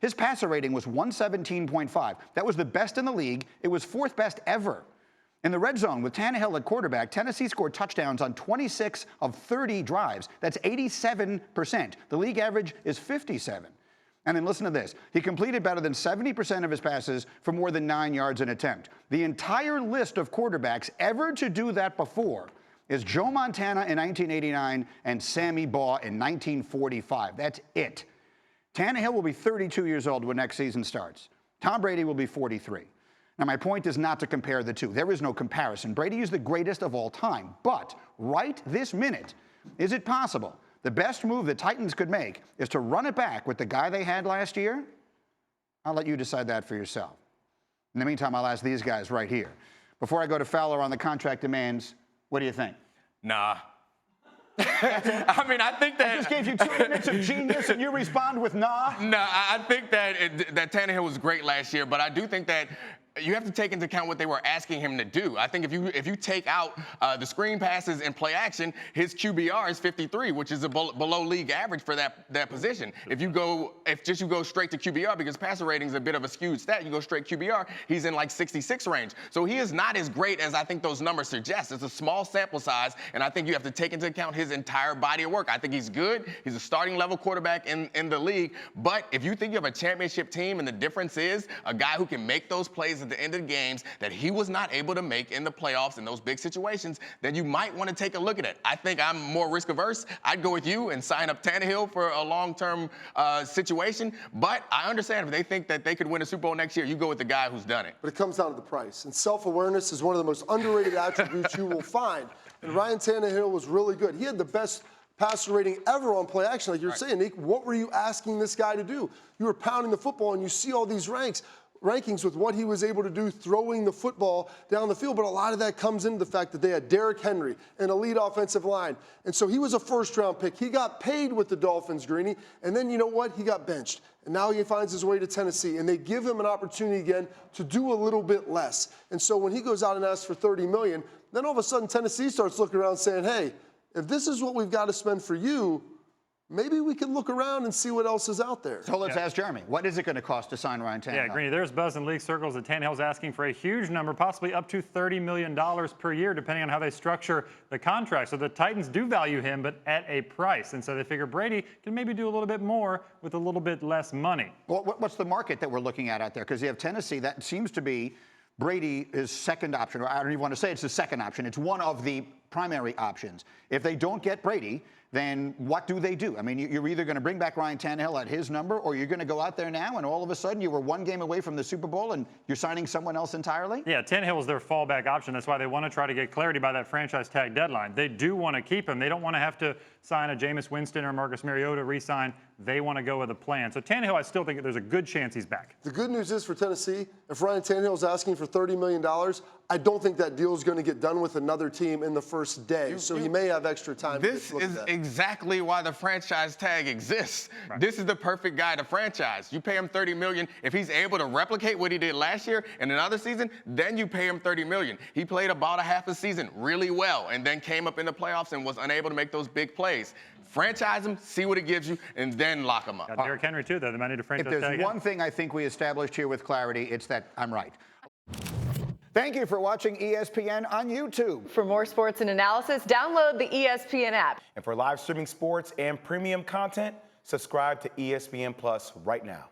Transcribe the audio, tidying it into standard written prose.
His passer rating was 117.5. That was the best in the league. It was fourth best ever. In the red zone, with Tannehill at quarterback, Tennessee scored touchdowns on 26 of 30 drives. That's 87%. The league average is 57. And then listen to this. He completed better than 70% of his passes for more than 9 yards an attempt. The entire list of quarterbacks ever to do that before is Joe Montana in 1989 and Sammy Baugh in 1945. That's it. Tannehill will be 32 years old when next season starts. Tom Brady will be 43. Now, my point is not to compare the two. There is no comparison. Brady is the greatest of all time. But right this minute, is it possible the best move the Titans could make is to run it back with the guy they had last year? I'll let you decide that for yourself. In the meantime, I'll ask these guys right here. Before I go to Fowler on the contract demands, what do you think? Nah. I mean, I think that... I just gave you 2 minutes of genius and you respond with nah? No, I think that Tannehill was great last year, but I do think that you have to take into account what they were asking him to do. I think if you take out the screen passes and play action, his QBR is 53, which is below league average for that position. If you go straight to QBR, because passer rating is a bit of a skewed stat, you go straight QBR, he's in like 66 range. So he is not as great as I think those numbers suggest. It's a small sample size, and I think you have to take into account his entire body of work. I think he's good. He's a starting level quarterback in the league. But if you think you have a championship team and the difference is a guy who can make those plays at the end of the games that he was not able to make in the playoffs in those big situations, then you might want to take a look at it. I think I'm more risk averse. I'd go with you and sign up Tannehill for a long-term situation. But I understand if they think that they could win a Super Bowl next year, you go with the guy who's done it. But it comes down to the price. And self-awareness is one of the most underrated attributes you will find. And Ryan Tannehill was really good. He had the best passer rating ever on play action. Like you're saying, Nick, what were you asking this guy to do? You were pounding the football, and you see all these rankings with what he was able to do throwing the football down the field, but a lot of that comes into the fact that they had Derrick Henry, an elite offensive line, and so he was a first-round pick. He got paid with the Dolphins, Greeny, and then you know what? He got benched, and now he finds his way to Tennessee, and they give him an opportunity again to do a little bit less. And so when he goes out and asks for $30 million, then all of a sudden Tennessee starts looking around saying, hey, if this is what we've got to spend for you, maybe we can look around and see what else is out there. So let's ask Jeremy. What is it going to cost to sign Ryan Tannehill? Yeah, Greeny, there's buzz in league circles that Tannehill's asking for a huge number, possibly up to $30 million per year, depending on how they structure the contract. So the Titans do value him, but at a price. And so they figure Brady can maybe do a little bit more with a little bit less money. Well, what's the market that we're looking at out there? Because you have Tennessee, that seems to be Brady's second option. Or I don't even want to say it's the second option. It's one of the primary options. If they don't get Brady, then what do they do? I mean, you're either going to bring back Ryan Tannehill at his number, or you're going to go out there now and all of a sudden you were one game away from the Super Bowl and you're signing someone else entirely? Yeah, Tannehill is their fallback option. That's why they want to try to get clarity by that franchise tag deadline. They do want to keep him. They don't want to have to sign a Jameis Winston or Marcus Mariota re-sign. They want to go with a plan. So Tannehill, I still think there's a good chance he's back. The good news is for Tennessee, if Ryan Tannehill is asking for $30 million, I don't think that deal is going to get done with another team in the first day. So he may have extra time. This is exactly why the franchise tag exists. Right. This is the perfect guy to franchise. You pay him $30 million. If he's able to replicate what he did last year in another season, then you pay him $30 million. He played about a half a season really well and then came up in the playoffs and was unable to make those big plays. Franchise him, see what it gives you, and then lock him up. Got Derrick Henry, too, though. They might need to franchise If there's one thing I think we established here with clarity, it's that I'm right. Thank you for watching ESPN on YouTube. For more sports and analysis, download the ESPN app. And for live streaming sports and premium content, subscribe to ESPN Plus right now.